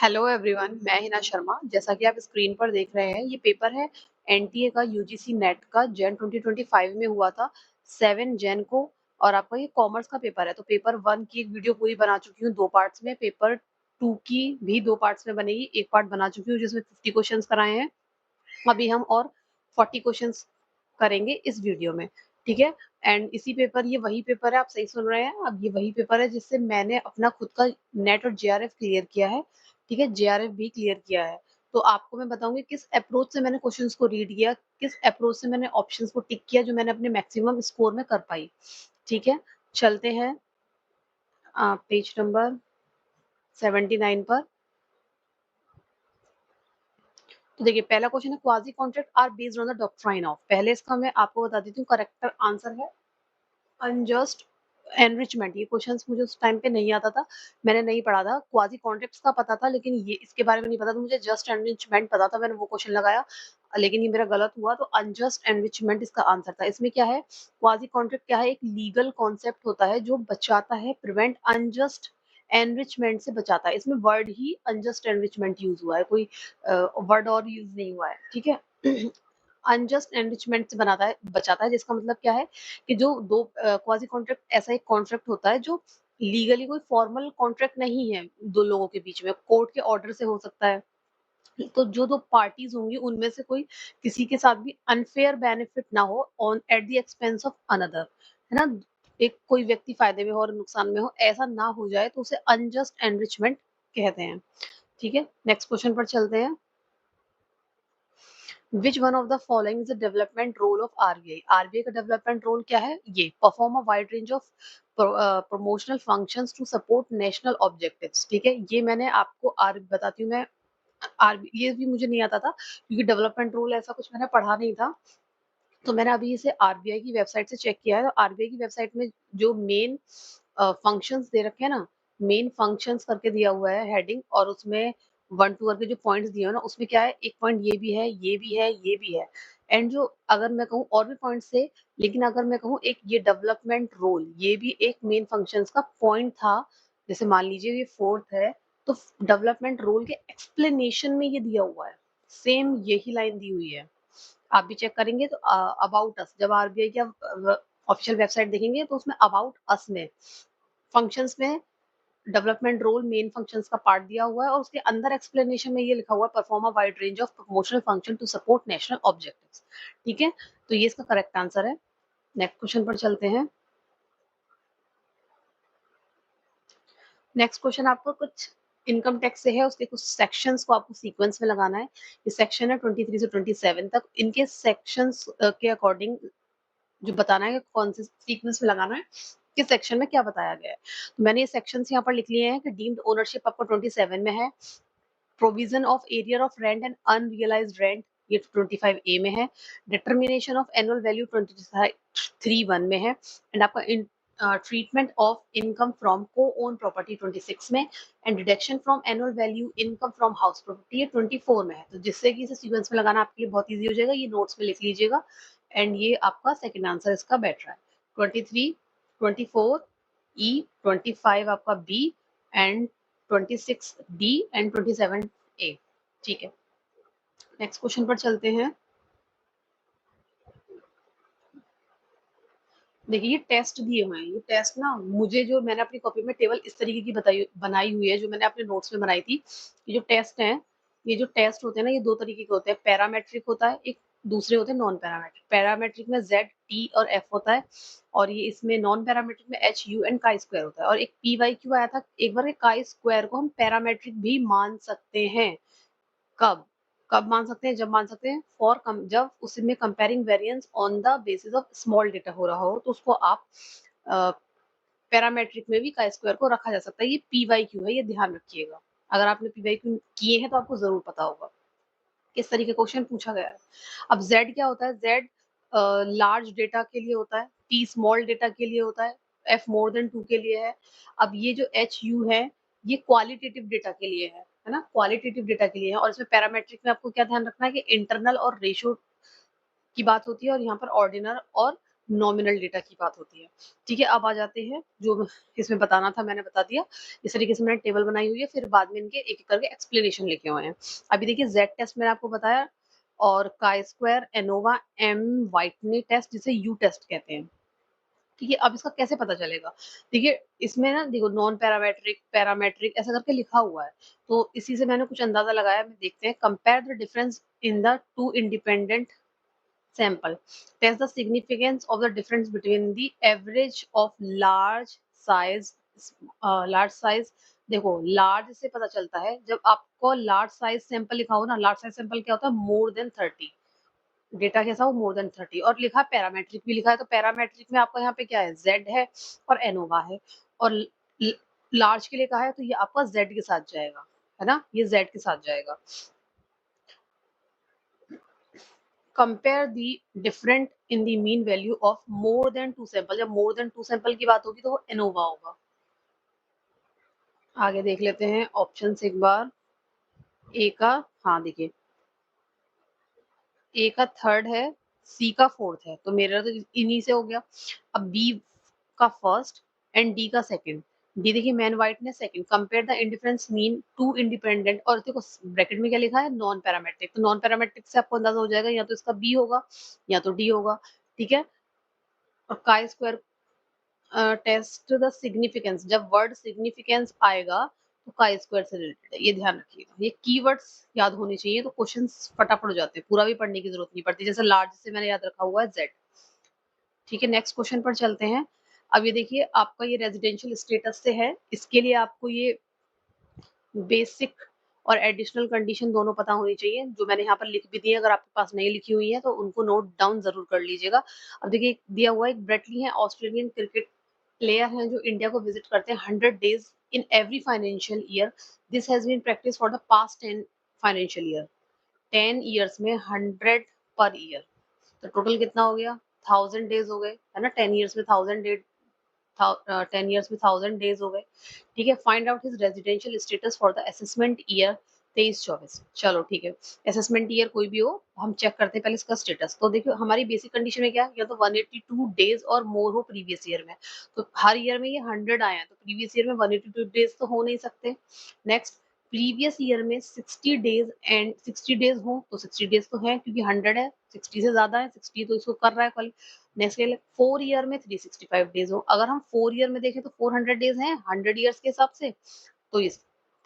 Hello everyone, मैं हिना शर्मा। जैसा कि आप स्क्रीन पर देख रहे हैं, ये पेपर है एनटीए का यूजीसी नेट का जैन 2025 में हुआ था 7 जैन को। और आपका ये कॉमर्स का पेपर है, तो पेपर 1 की एक वीडियो पूरी बना चुकी हूँ 2 पार्ट्स में। पेपर 2 की भी 2 पार्ट्स में बनेगी। एक पार्ट बना चुकी हूँ जिसमें 50 क्वेश्चंस कराए हैं। अभी हम और 40 क्वेश्चंस करेंगे इस वीडियो में, ठीक है। एंड इसी पेपर ये वही पेपर है, आप सही सुन रहे हैं। अब ये वही पेपर है जिससे मैंने अपना खुद का नेट और जेआरएफ क्लियर किया है, ठीक है। जेआरएफ भी क्लियर किया है। तो आपको मैं बताऊंगी किस अप्रोच से मैंने क्वेश्चंस को रीड किया, किस अप्रोच से मैंने ऑप्शंस को टिक किया जो मैंने अपने मैक्सिमम स्कोर में कर पाई, ठीक है। चलते हैं पेज नंबर 79 पर। तो देखिए, पहला क्वेश्चन है quasi contract are based on the doctrine of. पहले इसका मैं आपको बता देती हूँ, करेक्ट आंसर है अनजस्ट एनरिचमेंट। ये क्वेश्चंस मुझे उस टाइम पे नहीं आता था, मैंने नहीं पढ़ा था। क्वाजी कॉन्ट्रैक्ट्स का पता था, लेकिन ये इसके बारे में नहीं पता था मुझे। जस्ट एनरिचमेंट पता था, मैंने वो क्वेश्चन लगाया, लेकिन ये मेरा गलत हुआ। तो अनजस्ट एनरिचमेंट इसका आंसर था। इसमें क्या है, क्वाजी कॉन्ट्रैक्ट क्या है, एक लीगल कॉन्सेप्ट होता है जो बचाता है, प्रिवेंट अनजस्ट एनरिचमेंट से बचाता है। इसमें वर्ड ही अनजस्ट एनरिचमेंट यूज हुआ है, कोई वर्ड और यूज नहीं हुआ है, ठीक है। अनजस्ट एनरिचमेंट से बनाता है, बचाता है, जिसका मतलब क्या है कि जो दो क्वाजी कॉन्ट्रैक्ट ऐसा एक कॉन्ट्रैक्ट होता है जो लीगली कोई फॉर्मल कॉन्ट्रैक्ट नहीं है दो लोगों के बीच में, कोर्ट के ऑर्डर से हो सकता है। तो जो दो पार्टीज होंगी उनमें से कोई किसी के साथ भी अनफेयर बेनिफिट ना हो on at the expense of another, है ना। एक कोई व्यक्ति फायदे में हो और नुकसान में हो, ऐसा ना हो जाए, तो उसे अनजस्ट एनरिचमेंट कहते हैं, ठीक है। नेक्स्ट क्वेश्चन पर चलते हैं। Which one of the following is the development role of RBI? RBI का development role क्या है? ये perform a wide range of promotional functions to support national objectives, ठीक है। ये मैंने आपको बताती हूँ मैं। ये भी मुझे नहीं आता था, क्योंकि डेवलपमेंट रोल ऐसा कुछ मैंने पढ़ा नहीं था। तो मैंने अभी इसे आरबीआई की वेबसाइट से चेक किया है। तो आरबीआई की वेबसाइट में जो मेन फंक्शंस दे रखे हैं ना, मेन फंक्शंस करके दिया हुआ है हेडिंग, और उसमें 1 2 करके जो पॉइंट्स दिए हो ना, उसमें क्या है, एक पॉइंट ये भी है, ये भी है, ये भी है। एंड जो अगर मैं कहूँ और भी पॉइंट्स थे, लेकिन अगर मैं कहूँ एक ये डेवलपमेंट रोल, ये भी एक मेन फंक्शंस का पॉइंट था। जैसे मान लीजिए ये 4th है, तो डेवलपमेंट रोल के एक्सप्लेनेशन में ये दिया हुआ है, सेम यही लाइन दी हुई है। आप भी चेक करेंगे तो अबाउट अस, जब आरबीआई की ऑफिशियल वेबसाइट देखेंगे तो उसमें अबाउट अस में फंक्शंस में डेवलपमेंट रोल मेन फंक्शंस का पार्ट दिया हुआ है, और उसके अंदर एक्सप्लेनेशन में ये लिखा हुआ है perform a wide range of promotional function to support national objectives, ठीक है। तो ये इसका करेक्ट आंसर है। नेक्स्ट क्वेश्चन पर चलते हैं। नेक्स्ट क्वेश्चन आपको कुछ इनकम टैक्स से है, उसके कुछ सेक्शंस को आपको सीक्वेंस में लगाना है। ये सेक्शन है 23 से 27 तक। इनके सेक्शंस के अकॉर्डिंग जो बताना है कि कौन से सीक्वेंस में लगाना है, किस सेक्शन में क्या बताया गया है। तो मैंने ये सेक्शंस यहाँ पर लिख लिए हैं कि डीम्ड ओनरशिप आपको 27 में है, provision of arrear of rent and unrealised rent ये 25 ए में है, डिटर्मिनेशन ऑफ एनुअल वैल्यू 23(1) में है, एंड आपका ट्रीटमेंट ऑफ इनकम फ्रॉम को ओन प्रॉपर्टी 26 में, and deduction from annual value income from house property ये 24 में है। तो जिससे कि इसे सीक्वेंस में लगाना आपके लिए बहुत ईजी हो जाएगा, ये नोट्स में लिख लीजिएगा। एंड ये आपका सेकंड आंसर इसका बैठ रहा है, 23, 24 ई, 25 आपका बी, एंड 26 डी, एंड 27 ए, ठीक है। नेक्स्ट क्वेश्चन पर चलते हैं। देखिए, ये टेस्ट दिए हुए हैं। ये टेस्ट ना, मुझे जो मैंने अपनी कॉपी में टेबल इस तरीके की बनाई हुई है, जो मैंने अपने नोट्स में बनाई थी। ये जो टेस्ट है, ये जो टेस्ट होते हैं ना, ये 2 तरीके के होते हैं। पैरामेट्रिक होता है एक, दूसरे होते हैं नॉन पैरामेट्रिक। पैरामेट्रिक में जेड, टी और एफ होता है, और ये इसमें नॉन पैरामेट्रिक में H, you and chi square होता है। और एक पी वाई क्यू आया था एक बार, काई स्क्वायर को हम पैरामेट्रिक भी मान सकते हैं। कब कब मान सकते हैं, जब मान सकते हैं फॉर जब उसमें comparing variance on the basis of small data हो रहा हो, तो उसको आप पैरामेट्रिक में भी का स्क्वायर को रखा जा सकता है। ये पी वाई क्यू है, ये ध्यान रखिएगा। अगर आपने पी वाई क्यू किए हैं तो आपको जरूर पता होगा किस तरीके क्वेश्चन पूछा गया है। अब जेड क्या होता है, जेड लार्ज डेटा के लिए होता है, टी स्मॉल डेटा के लिए होता है, एफ मोर देन 2 के लिए है। अब ये जो एच यू है, ये क्वालिटेटिव डेटा के लिए है ना, क्वालिटेटिव डेटा के लिए है। और इसमें पैरामेट्रिक में आपको क्या ध्यान रखना है कि इंटरनल और रेशियो की बात होती है, और यहाँ पर ऑर्डिनल और नॉमिनल डेटा की बात होती है। ठीक है, अब आ जाते हैं जो इसमें बताना था मैंने बता दिया। इस तरीके से मैंने टेबल बनाई हुई है, फिर बाद में इनके एक-एक करके एक्सप्लेनेशन लिखे हुए हैं। अभी देखिए जेड टेस्ट मैंने आपको बताया और chi square, ANOVA, M Whitney test जिसे यू टेस्ट कहते हैं। ठीक है, अब इसका कैसे पता चलेगा? देखिए, इसमें ना देखो नॉन पैरामेट्रिक, पैरामेट्रिक ऐसा करके लिखा हुआ है। तो इसी से मैंने कुछ अंदाज़ा लगाया, देखते हैं compare the difference in the 2 independent sample. Test the significance of the difference between the average of large size देखो लार्ज से पता चलता है जब आपको लार्ज साइज सैंपल लिखा हो ना, लार्ज साइज सैंपल क्या होता है? मोर देन 30 डेटा कैसा हो? मोर देन 30 और लिखा पैरामेट्रिक भी लिखा है, तो पैरामेट्रिक में आपका यहाँ पे क्या है? जेड है और एनोवा है और लार्ज के लिए कहा है तो ये आपका जेड के साथ जाएगा, है ना? ये जेड के साथ जाएगा। Compare the different in the mean value of more than 2 sample. जब मोर देन 2 सैंपल की बात होगी तो वो एनोवा होगा। आगे देख लेते हैं ऑप्शन एक बार। ए का, हाँ देखिए, ए का थर्ड है, सी का फोर्थ है, तो मेरा तो इन्हीं से हो गया। अब बी का फर्स्ट एंड डी का सेकंड। डी देखिए मैन वाइट ने second. Compare the indifference mean to independent और देखो ब्रैकेट में क्या लिखा है? Non parametric. तो नॉन पैरामेट्रिक से आपको अंदाजा हो जाएगा या तो इसका बी होगा या तो डी होगा। ठीक है, और chi square test the significance. जब वर्ड सिग्निफिकेंस आएगा तो काई स्क्वायर से रिलेटेड है, ये ध्यान रखिएगा। ये कीवर्ड्स याद होने चाहिए तो क्वेश्चंस फटाफट हो जाते हैं, पूरा भी पढ़ने की जरूरत नहीं पड़ती। जैसे लार्ज से मैंने याद रखा हुआ है जेड। ठीक है, नेक्स्ट क्वेश्चन पर चलते हैं। अब ये देखिए आपका ये रेजिडेंशियल स्टेटस से है, इसके लिए आपको ये बेसिक और एडिशनल कंडीशन दोनों पता होनी चाहिए, जो मैंने यहाँ पर लिख भी दी है। अगर आपके पास नहीं लिखी हुई है तो उनको नोट डाउन जरूर कर लीजिएगा। अब देखिए दिया हुआ है एक ब्रेटली है, ऑस्ट्रेलियन क्रिकेट प्लेयर हैं जो इंडिया को विजिट करते हैं 100 days in every financial year. This has been practice for the past 10 financial year. 10 years में 100 पर ईयर, तो टोटल कितना हो गया? 1000 डेज हो गए, है ना? 10 ईयर्स में 1000 10 ईयर्स में 1000 डेज हो गए। ठीक है, find out his residential status for the assessment year 23-24। चलो ठीक है, असेसमेंट ईयर कोई भी हो, हम चेक करते हैं पहले इसका स्टेटस। तो देखियो हमारी बेसिक कंडीशन में क्या है? या तो 182 डेज और मोर हो प्रीवियस ईयर में, तो हर ईयर में ये 100 आए हैं, तो प्रीवियस ईयर में 182 डेज तो हो नहीं सकते। नेक्स्ट, प्रीवियस ईयर में 60 डेज एंड 60 डेज हो तो 60 डेज तो है क्योंकि 100 है, 60 से ज्यादा है, 60 तो इसको कर रहा है कल। नेक्स्ट के लिए 4 ईयर में 365 डेज हो। अगर हम 4 ईयर में देखें तो 400 डेज हैं 100 ईयर्स के हिसाब से, तो ये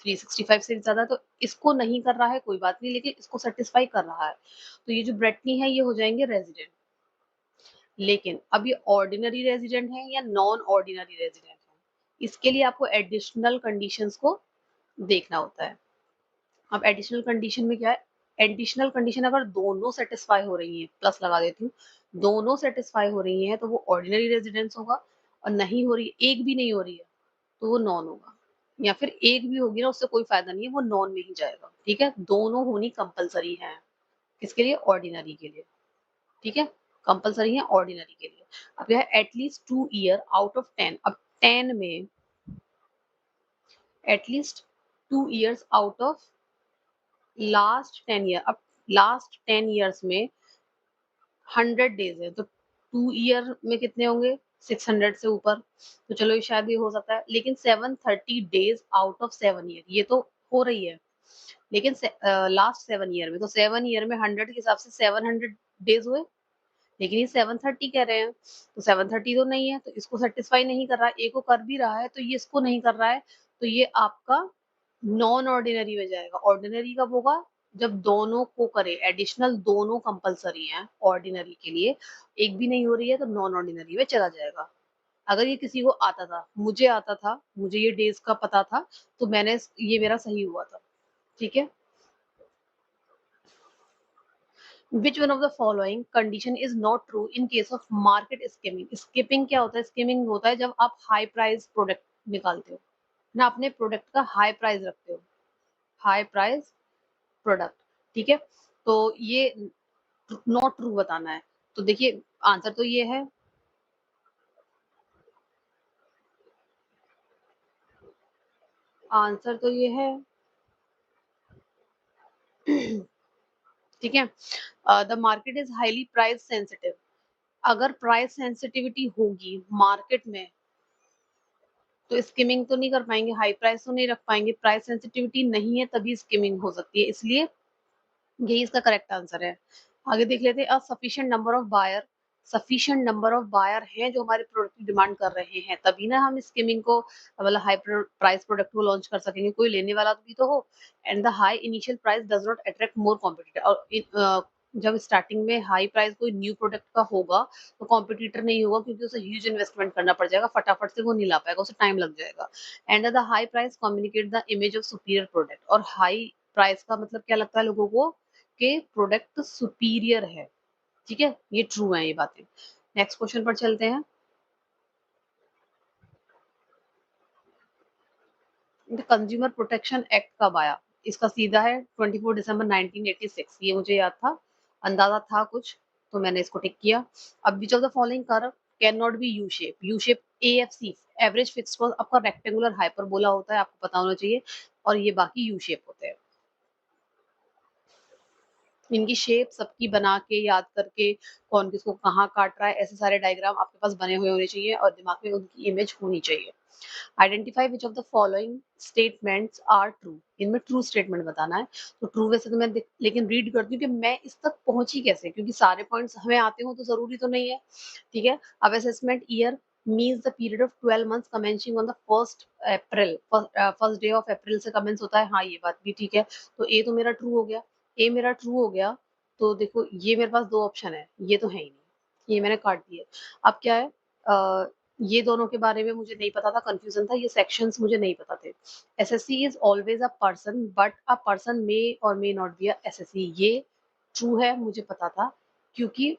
365 से ज्यादा, तो इसको नहीं कर रहा है कोई बात नहीं, लेकिन इसको सेटिस्फाई कर रहा है, तो ये जो ब्रेटनी है ये हो जाएंगे रेजिडेंट। लेकिन अब ये ऑर्डिनरी रेजिडेंट है या नॉन ऑर्डिनरी रेजिडेंट है, इसके लिए आपको एडिशनल कंडीशंस को देखना होता है। अब एडिशनल कंडीशन में क्या है? एडिशनल कंडीशन अगर दोनों सेटिस्फाई हो रही है, प्लस लगा देती हूँ, दोनों सेटिस्फाई हो रही है तो वो ऑर्डिनरी रेजिडेंस होगा, और नहीं हो रही, एक भी नहीं हो रही है तो वो नॉन होगा, या फिर एक भी होगी ना उससे कोई फायदा नहीं है, वो नॉन में ही जाएगा। ठीक है, दोनों होनी कंपलसरी है किसके लिए? ऑर्डिनरी के लिए। ठीक है, कंपलसरी है ऑर्डिनरी के लिए। अब यह है एटलीस्ट 2 ईयर आउट ऑफ 10। अब 10 में at least 2 years out of last 10 year. अब लास्ट 10 ईयर्स में 100 डेज है, तो 2 ईयर में कितने होंगे? 600 से ऊपर, तो चलो ये शायद ये हो सकता है। लेकिन 730 डेज आउट ऑफ 7 ईयर ये तो हो रही है, लेकिन लास्ट 7 ईयर में, तो 7 ईयर में 100 के हिसाब से 700 डेज हुए, लेकिन ये 730 कह रहे हैं, तो 730 तो नहीं है, तो इसको सेटिस्फाई नहीं कर रहा है। ए को कर भी रहा है तो ये इसको नहीं कर रहा है, तो ये आपका नॉन ऑर्डिनरी में जाएगा। ऑर्डिनरी कब होगा? जब दोनों को करे, एडिशनल दोनों कंपलसरी हैं ऑर्डिनरी के लिए, एक भी नहीं हो रही है तो नॉन ऑर्डिनरी में चला जाएगा। अगर ये किसी को आता था, मुझे आता था, मुझे ये डेज का पता था, तो मैंने ये मेरा सही हुआ था। ठीक है, विच one of the following condition is not true in case of market skimming. Skipping क्या होता है? स्किमिंग होता है जब आप हाई प्राइस प्रोडक्ट निकालते हो ना, अपने प्रोडक्ट का हाई प्राइस रखते हो, हाई प्राइस प्रोडक्ट। ठीक है, तो ये नॉट ट्रू बताना है। तो देखिए आंसर तो ये है, आंसर तो ये है। ठीक है, the market is highly price sensitive. अगर प्राइस सेंसिटिविटी होगी मार्केट में तो स्किमिंग तो नहीं कर पाएंगे, हाई प्राइस तो नहीं रख पाएंगे, प्राइस सेंसिटिविटी नहीं है तभी स्किमिंग हो सकती है, इसलिए यही इसका करेक्ट आंसर है। आगे देख लेते हैं, sufficient number of buyer, sufficient number of buyer हैं जो हमारे प्रोडक्ट की डिमांड कर रहे हैं, तभी ना हम स्किमिंग को मतलब हाई प्राइस प्रोडक्ट को लॉन्च कर सकेंगे, कोई लेने वाला भी तो हो। And the high initial price does not attract more competitor, और जब स्टार्टिंग में हाई प्राइस कोई न्यू प्रोडक्ट का होगा तो कॉम्पिटिटर नहीं होगा, क्योंकि उसे ह्यूज इन्वेस्टमेंट करना पड़ जाएगा, फटाफट से वो नहीं ला पाएगा, उसे टाइम लग जाएगा। And the high price communicate the image of superior product, और हाई प्राइस का मतलब क्या लगता है लोगों को कि प्रोडक्ट सुपीरियर है। ठीक है, ये ट्रू है ये बातें। नेक्स्ट क्वेश्चन पर चलते हैं। द कंज्यूमर प्रोटेक्शन एक्ट कब आया? इसका सीधा है 24 दिसंबर 1986, ये मुझे याद था, अंदाजा था कुछ, तो मैंने इसको टिक किया। अब विच of the following curve can not be U shape? U shape AFC, average fixed cost, आपका रेक्टेंगुलर हाइपरबोला होता है, आपको पता होना चाहिए, और ये बाकी यू शेप होते हैं। इनकी शेप सबकी बना के याद करके कौन किसको कहाँ काट रहा है, ऐसे सारे डायग्राम आपके पास बने हुए होने चाहिए और दिमाग में उनकी इमेज होनी चाहिए। Identify which of the following statements are true, इनमें ट्रू स्टेटमेंट बताना है। तो ट्रू वैसे तो मैं लेकिन रीड करती हूँ कि मैं इस तक पहुंची कैसे, क्योंकि सारे पॉइंट्स हमें आते हो तो जरूरी तो नहीं है। ठीक है, अब assessment year means the period of 12 months commencing on the first April, first day of April से कमेंस होता है, हाँ ये बात भी ठीक है। तो ए तो मेरा ट्रू हो गया, ए मेरा ट्रू हो गया। तो देखो ये मेरे पास दो ऑप्शन है, ये तो है ही नहीं, ये मैंने काट दिए। अब क्या है, ये दोनों के बारे में मुझे नहीं पता था, कंफ्यूजन था, ये सेक्शंस मुझे नहीं पता थे। SSC is always a person but a person may or may not be a SSC, ये ट्रू है, मुझे पता था, क्योंकि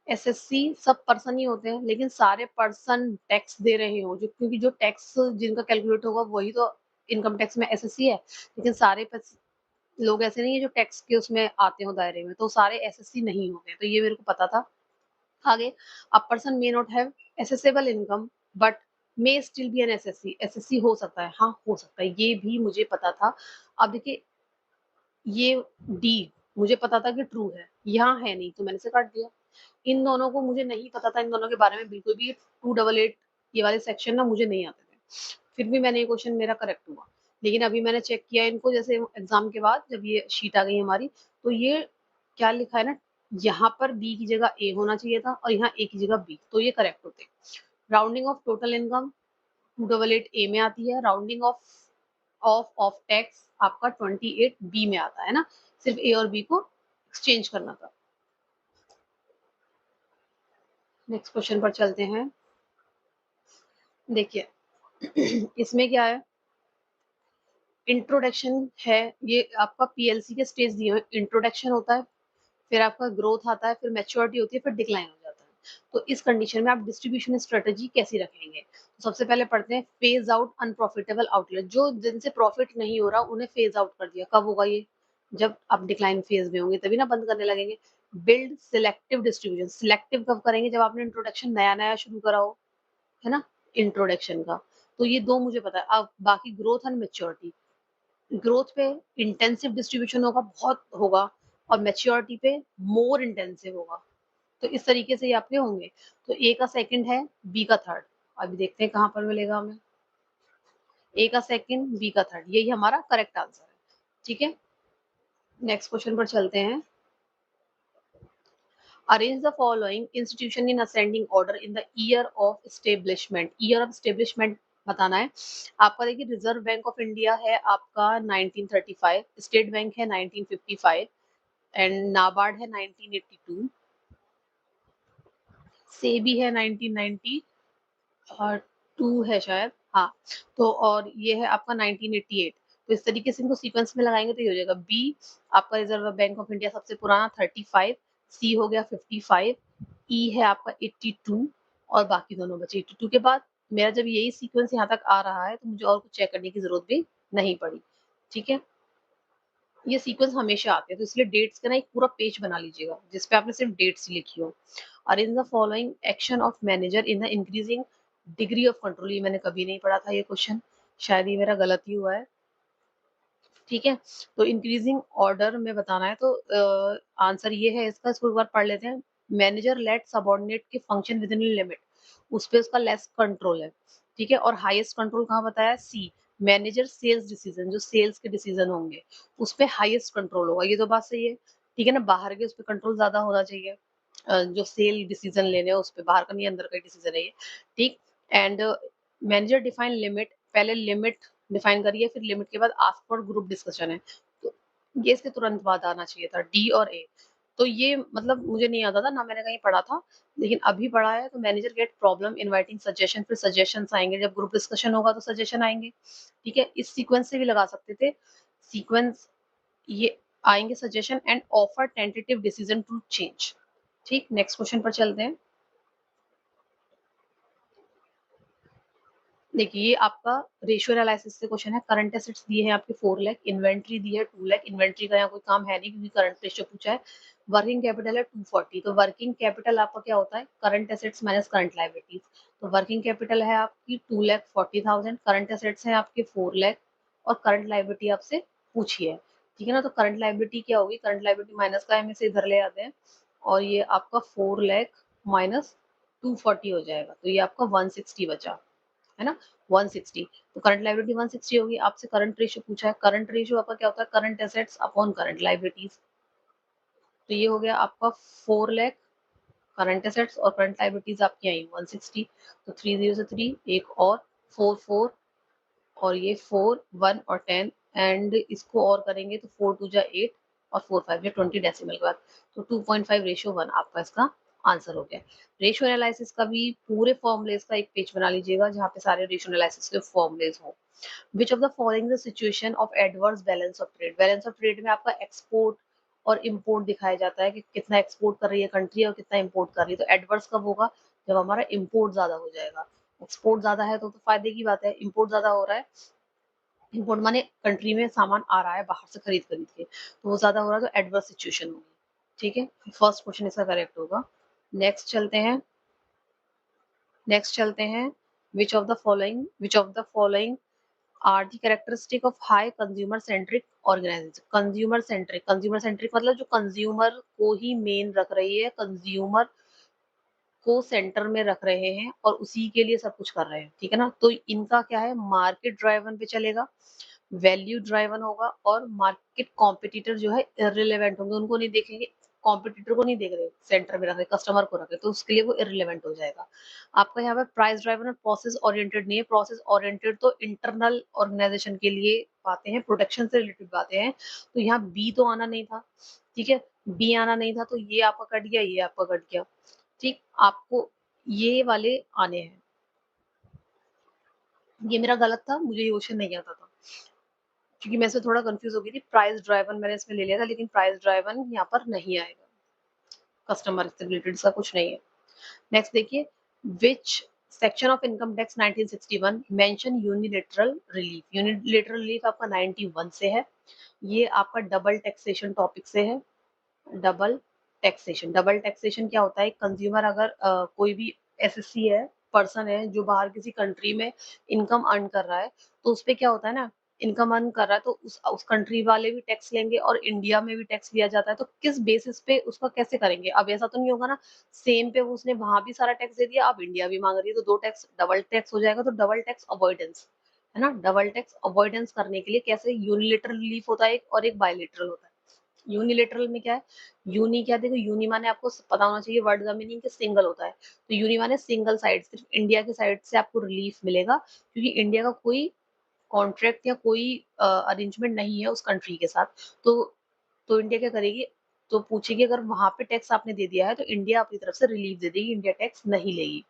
एसएससी सब पर्सन ही होते हैं, लेकिन सारे पर्सन टैक्स दे रहे हो जो, क्योंकि जो टैक्स जिनका कैलकुलेट होगा वही तो इनकम टैक्स में एसएससी है, लेकिन सारे लोग ऐसे नहीं है जो टैक्स के उसमें आते हो दायरे में, तो सारे एसएससी नहीं होते, तो ये मेरे को पता था। आगे, a person may not have assessable income but may still be an SSC, SSC हो सकता है, हाँ हो सकता है, ये भी मुझे पता था। अब देखिए ये डी मुझे पता था कि ट्रू है, यहाँ है नहीं तो मैंने से काट दिया। इन दोनों को मुझे नहीं पता था, इन दोनों के बारे में बिल्कुल भी, 288 ये वाले सेक्शन ना मुझे नहीं आते थे, फिर भी मैंने ये क्वेश्चन मेरा करेक्ट हुआ। लेकिन अभी मैंने चेक किया इनको, जैसे एग्जाम के बाद जब ये शीट आ गई हमारी, तो ये क्या लिखा है ना, यहाँ पर बी की जगह ए होना चाहिए था और यहाँ ए की जगह बी, तो ये करेक्ट होते। राउंडिंग ऑफ टोटल इनकम 288 ए में आती है, राउंडिंग ऑफ ऑफ टैक्स आपका 28 बी में आता है ना, सिर्फ ए और बी को एक्सचेंज करना था। नेक्स्ट क्वेश्चन पर चलते हैं। देखिए इसमें क्या है, इंट्रोडक्शन है, ये आपका पीएलसी के स्टेज दिए हुए, इंट्रोडक्शन होता है, फिर आपका ग्रोथ आता है, फिर मैच्योरिटी होती है, फिर डिक्लाइन हो जाता है। तो इस कंडीशन में आप डिस्ट्रीब्यूशन स्ट्रेटजी कैसी रखेंगे? तो सबसे पहले पढ़ते हैं, फेज आउट अनप्रॉफिटेबल आउटलेट, जो जिनसे प्रॉफिट नहीं हो रहा उन्हें फेज आउट कर दिया, कब होगा ये? जब आप डिक्लाइन फेज में होंगे तभी ना बंद करने लगेंगे। बिल्ड सिलेक्टिव डिस्ट्रीब्यूशन, सिलेक्टिव कब करेंगे? जब आपने इंट्रोडक्शन नया नया शुरू करा हो, है ना, इंट्रोडक्शन का। तो ये दो मुझे पता है। अब बाकी ग्रोथ एंड मेच्योरिटी, ग्रोथ पे इंटेंसिव डिस्ट्रीब्यूशन होगा, बहुत होगा, और मैच्योरिटी पे मोर इंटेंसिव होगा। तो इस तरीके से ये आपके होंगे। तो ए का सेकंड है, बी का थर्ड, अभी देखते हैं कहाँ पर मिलेगा हमें। ए का सेकंड, बी का थर्ड, यही हमारा करेक्ट आंसर है। ठीक है, नेक्स्ट क्वेश्चन पर चलते हैं। Arrange the following institution in ascending order in the year of establishment, year of establishment बताना है आपका। देखिए रिजर्व बैंक ऑफ इंडिया है आपका 1935, स्टेट बैंक है 1955, एंड नाबार्ड है 1982, सेबी है 1990 और 2 है शायद, हाँ। तो और ये है आपका 1988। तो इस तरीके से इनको सीक्वेंस में लगाएंगे तो ये हो जाएगा। बी आपका रिजर्व बैंक ऑफ इंडिया सबसे पुराना 35, सी हो गया 55, ई है आपका 82, और बाकी दोनों बचे 82 के बाद। मेरा जब यही सीक्वेंस यहाँ तक आ रहा है तो मुझे और कुछ चेक करने की जरूरत भी नहीं पड़ी। ठीक है, ये सीक्वेंस हमेशा आते हैं, तो इसलिए डेट्स का ना एक पूरा पेज बना लीजिएगा जिसपे आपने सिर्फ डेट्स लिखी हो। Arrange the following action of manager in the increasing degree of control, ये मैंने कभी नहीं पढ़ा था ये क्वेश्चन, शायद ये मेरा गलत ही हुआ है। ठीक है, तो इंक्रीजिंग ऑर्डर में बताना है, तो आंसर ये है इसका, इसको एक बार पढ़ लेते हैं। मैनेजर लेट सबॉर्डिनेट के फंक्शन विद इन लिमिट, उस पे उसका लेस कंट्रोल है, ठीक है। और हाईएस्ट कंट्रोल कहाँ बताया, सी, मैनेजर सेल्स डिसीजन, जो सेल्स के डिसीजन होंगे उस पे हाईएस्ट कंट्रोल होगा, ये तो बात सही है, ठीक है ना। बाहर के उस पे कंट्रोल ज्यादा होना चाहिए, जो सेल डिसीजन लेने हैं उस पे, बाहर का नहीं अंदर का डिसीजन है ये, ठीक। एंड मैनेजर डिफाइन लिमिट, पहले लिमिट डिफाइन करिए, फिर लिमिट के बाद आस्क फॉर ग्रुप डिस्कशन है, तो ये इसके तुरंत बाद आना चाहिए था, डी और ए। तो ये मतलब मुझे नहीं आता था ना, मैंने कहीं पढ़ा था, लेकिन अभी पढ़ा है। तो manager get problem inviting suggestion, फिर सजेशंस आएंगे, जब ग्रुप डिस्कशन होगा तो सजेशन आएंगे, ठीक है। इस सीक्वेंस से भी लगा सकते थे, सीक्वेंस ये आएंगे suggestion and offer tentative decision to change, ठीक। नेक्स्ट क्वेश्चन पर चलते हैं। देखिए ये आपका रेशियो एनालिसिस से क्वेश्चन है। करंट एसेट्स दिए हैं आपके 4 लाख, इन्वेंट्री दी है 2 लाख, इन्वेंट्री का यहाँ कोई काम है नहीं क्योंकि करंट रेशियो पूछा है। वर्किंग कैपिटल है 240, तो वर्किंग कैपिटल आपका क्या होता है, current assets minus current liabilities. तो वर्किंग कैपिटल है आपकी 2,40,000, करंट एसेट्स है आपके 4 लाख, और करंट लायबिलिटी आपसे पूछी है, ठीक है ना। तो करंट लायबिलिटी क्या होगी, करंट लायबिलिटी माइनस का हम इसे इधर ले आते हैं, और ये आपका 4 लाख माइनस 240 हो जाएगा, तो ये आपका 160 बचा, है ना, 160। तो करंट लायबिलिटी 160 होगी। आपसे करंट रेशियो पूछा है, करंट रेशियो आपका क्या होता है, current assets upon current liabilities. तो ये हो गया आपका 4 लाख करंट एसेट्स, और करंट लायबिलिटीज आपकी आई 160। तो 3 0 से 3, एक और 4 4, और ये 4 1 और 10, एंड इसको और करेंगे तो 4 2 जा 8, और 4 5 जा 20 डेसिमल के बाद। तो 2.5 रेशियो 1 आपका इसका आंसर हो गया। रेशियो एनालिसिस का भी पूरे फॉर्मुलेस का एक पेज बना लीजिएगा जहाँ पे सारे रेशियो एनालिसिस के फॉर्मुलेस हो। विच of the following the situation of adverse balance of trade, balance of trade में आपका एक्सपोर्ट और इम्पोर्ट दिखाया जाता है कि कितना एक्सपोर्ट कर रही है कंट्री और कितना इम्पोर्ट कर रही है। तो एडवर्स कब होगा, जब हमारा इम्पोर्ट ज्यादा हो जाएगा। एक्सपोर्ट ज्यादा है तो फायदे की बात है, इम्पोर्ट ज्यादा हो रहा है, इम्पोर्ट माने कंट्री में सामान आ रहा है बाहर से खरीद खरीद के, तो वो ज्यादा हो रहा है, तो एडवर्स सिचुएशन होगी, ठीक है। फर्स्ट क्वेश्चन इसका करेक्ट होगा। नेक्स्ट चलते हैं, नेक्स्ट चलते हैं। Which of the following are the characteristic of high consumer centric organisation. Consumer centric मतलब जो कंज्यूमर को ही मेन रख रही है, कंज्यूमर को सेंटर में रख रहे हैं और उसी के लिए सब कुछ कर रहे हैं, ठीक है ना। तो इनका क्या है, मार्केट ड्राइवन पे चलेगा, वैल्यू ड्राइवन होगा, और मार्केट कॉम्पिटिटर जो है इररिलेवेंट होंगे, उनको नहीं देखेंगे, कॉम्पिटिटर को नहीं देख रहे, सेंटर में रख रहे, कस्टमर को रख रहे, तो उसके लिए वो इररिलेवेंट हो जाएगा। आपका यहाँ पे प्राइस ड्राइवन और प्रोसेस ओरिएंटेड नहीं है, प्रोसेस ओरिएंटेड तो इंटरनल ऑर्गेनाइजेशन के लिए बातें हैं, प्रोटेक्शन से रिलेटेड बातें हैं। तो यहाँ बी तो आना नहीं था, ठीक है, बी आना नहीं था, तो ये आपका कट गया, ये आपका कट गया, ठीक। आपको ये वाले आने हैं, ये मेरा गलत था, मुझे ये क्वेश्चन नहीं आता था क्योंकि मैं इसमें थोड़ा कंफ्यूज हो गई थी। प्राइस ड्राइवन मैंने इसमें ले लिया था, लेकिन प्राइस ड्राइवन यहाँ पर नहीं आएगा, कस्टमर से रिलेटेड सा कुछ नहीं है। नेक्स्ट देखिए, which section of income tax 1961 mention unilateral relief. Unilateral relief आपका 91 से है, ये आपका डबल टैक्सेशन टॉपिक से है। डबल टैक्सेशन, डबल टैक्सेशन क्या होता है, कंज्यूमर अगर कोई भी एसएससी है, पर्सन है जो बाहर किसी कंट्री में इनकम अर्न कर रहा है, तो उस पे क्या होता है ना, इनकम अर्न कर रहा है तो उस कंट्री वाले भी टैक्स लेंगे और इंडिया में भी टैक्स लिया जाता है, तो किस बेसिस पे उसका कैसे करेंगे। अब ऐसा तो नहीं होगा ना, सेम पे उसने वहां भी सारा टैक्स दे दिया, अब इंडिया भी मांग रही है, तो दो टैक्स डबल टैक्स हो जाएगा। तो डबल टैक्स अवॉइडेंस है ना, डबल टैक्स अवॉइडेंस करने के लिए कैसे, यूनिलेटरल रिलीफ होता है एक, और एक बायलेटरल होता है। यूनिलेटरल में क्या है, यूनी क्या, देखो यूनी माने आपको पता होना चाहिए वर्ड का मीनिंग कि सिंगल होता है, तो यूनी माने सिंगल साइड, सिर्फ इंडिया के साइड से आपको रिलीफ मिलेगा, क्योंकि इंडिया का कोई कॉन्ट्रैक्ट या कोई अरेंजमेंट नहीं है उस कंट्री के साथ। तो इंडिया क्या करेगी, तो पूछेगी अगर वहां पे टैक्स आपने दे दिया है तो इंडिया अपनी तरफ से रिलीफ दे देगी, इंडिया टैक्स नहीं लेगी।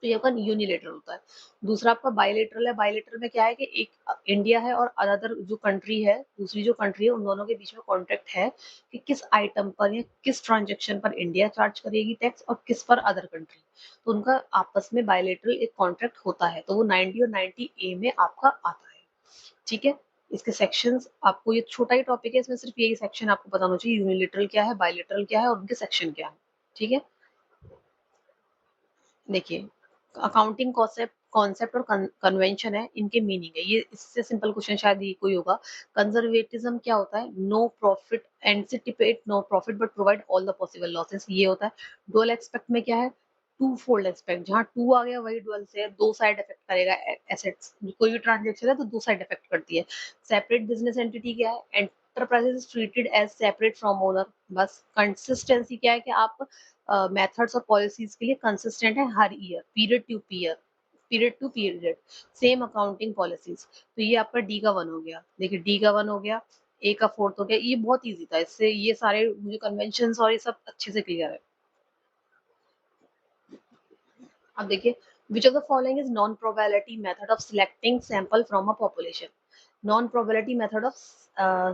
तो ये आपका यूनिलेटरल होता है। दूसरा आपका बायलेटरल है, बायलेटरल में क्या है कि एक इंडिया है और अदर जो कंट्री है, दूसरी जो कंट्री है, उन दोनों के बीच में कॉन्ट्रैक्ट है कि किस आइटम पर या किस ट्रांजेक्शन पर इंडिया चार्ज करेगी टैक्स और किस पर अदर कंट्री। तो उनका आपस में बायलेटरल एक कॉन्ट्रैक्ट होता है, तो वो 90 और 90A में आपका आता है, ठीक है। इसके सेक्शंस आपको, ये छोटा ही टॉपिक है, इसमें सिर्फ यही सेक्शन आपको पता होना चाहिए, यूनिलेटरल क्या है, बायलेटरल क्या है और उनके सेक्शन क्या है, ठीक है। देखिए, अकाउंटिंग कॉन्सेप्ट कॉन्सेप्ट और कन्वेंशन है, इनके मीनिंग है। ये इससे सिंपल क्वेश्चन शायद ये कोई होगा। कंजर्वेटिज्म क्या होता है? No profit, anticipate no profit but provide all the possible losses, ये होता है। डुअल एक्सपेक्ट में क्या है? टू फोल्ड एक्सपेक्ट, जहाँ टू आ गया वही डुअल से है, दो साइड इफेक्ट करेगा एसेट्स, कोई भी ट्रांजेक्शन है तो दो साइड इफेक्ट करती है। सेपरेट बिजनेस एंटिटी क्या है? Enterprise is treated as separate from owner. बस कंसिस्टेंसी क्या है कि आप मेथड्स और पॉलिसीज के लिए कंसिस्टेंट है हर year, period to period, same accounting policies. तो ये आपका डी का वन हो गया। देखिए डी का वन हो गया, ए का फोर्थ हो गया। ये बहुत इजी था, इससे ये सारे मुझे कन्वेंशन और ये सब अच्छे से क्लियर है। अब देखिए, विच of the following is non probability method of selecting sample from a population? Non probability method of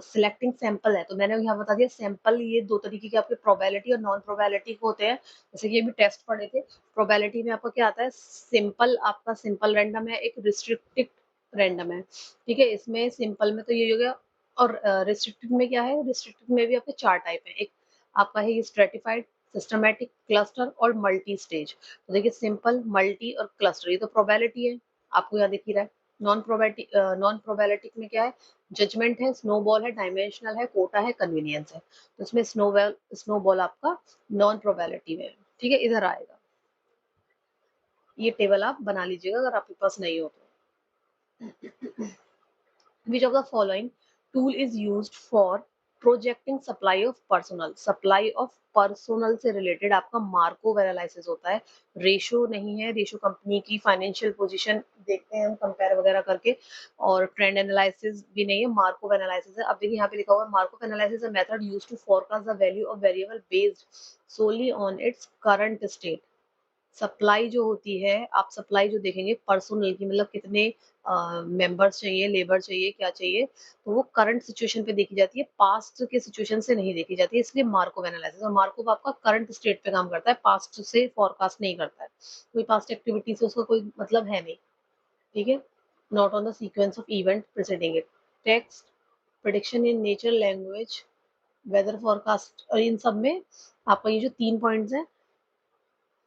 selecting sample है, तो मैंने यहाँ बता दिया सैंपल ये दो तरीके के आपके प्रोबेबिलिटी और नॉन प्रोबेबिलिटी होते हैं। जैसे कि ये भी टेस्ट पढ़े थे, प्रोबेबिलिटी में आपका क्या आता है? सिंपल, आपका सिंपल रैंडम है, एक रिस्ट्रिक्टेड रैंडम है। ठीक है, इसमें सिंपल में तो ये हो गया, और रिस्ट्रिक्टेड में क्या है? रिस्ट्रिक्टेड में भी आपके चार टाइप है। एक आपका है ये स्ट्रेटिफाइड, सिस्टमैटिक, क्लस्टर और मल्टी स्टेज। तो देखिए सिंपल, मल्टी और क्लस्टर, ये तो प्रोबेबिलिटी है, आपको यहाँ दिख ही रहा है। नॉन प्रोबेबिलिटी में क्या है? जजमेंट है, स्नोबॉल है, डायमेंशनल है, कोटा है, कन्वीनियंस है। तो इसमें स्नोबॉल आपका नॉन प्रोबेबिलिटी में है। ठीक है, इधर आएगा, ये टेबल आप बना लीजिएगा अगर आपके पास नहीं हो तो। Which of the following tool is used for projecting supply of personnel? Supply of personnel से related आपका मार्कोव एनालिसिस होता है। रेशो नहीं है, रेशो कंपनी की फाइनेंशियल पोजीशन देखते हैं हम कंपेयर वगैरह करके, और ट्रेंड एनालिसिस भी नहीं है, मार्कोव एनालिसिस है। अब देखिए यहाँ पे लिखा हुआ है Markov analysis a method used to forecast the value of variable based solely on its current state। Supply जो होती है, आप सप्लाई जो देखेंगे पर्सनल की, मतलब कितने मेंबर्स चाहिए, लेबर चाहिए, क्या चाहिए, तो वो करंट सिचुएशन पे देखी जाती है, पास्ट के सिचुएशन से नहीं देखी जाती है। इसलिए मार्कोव एनालिसिस, और मार्कोव आपका करंट स्टेट पे काम करता है, पास्ट से फॉरकास्ट नहीं करता है। कोई पास्ट एक्टिविटी से उसका कोई मतलब है नहीं। ठीक है, not on the sequence of event preceding it. Text, prediction in nature, language, weather forecast, और इन सब में आपका ये जो 3 पॉइंट्स हैं,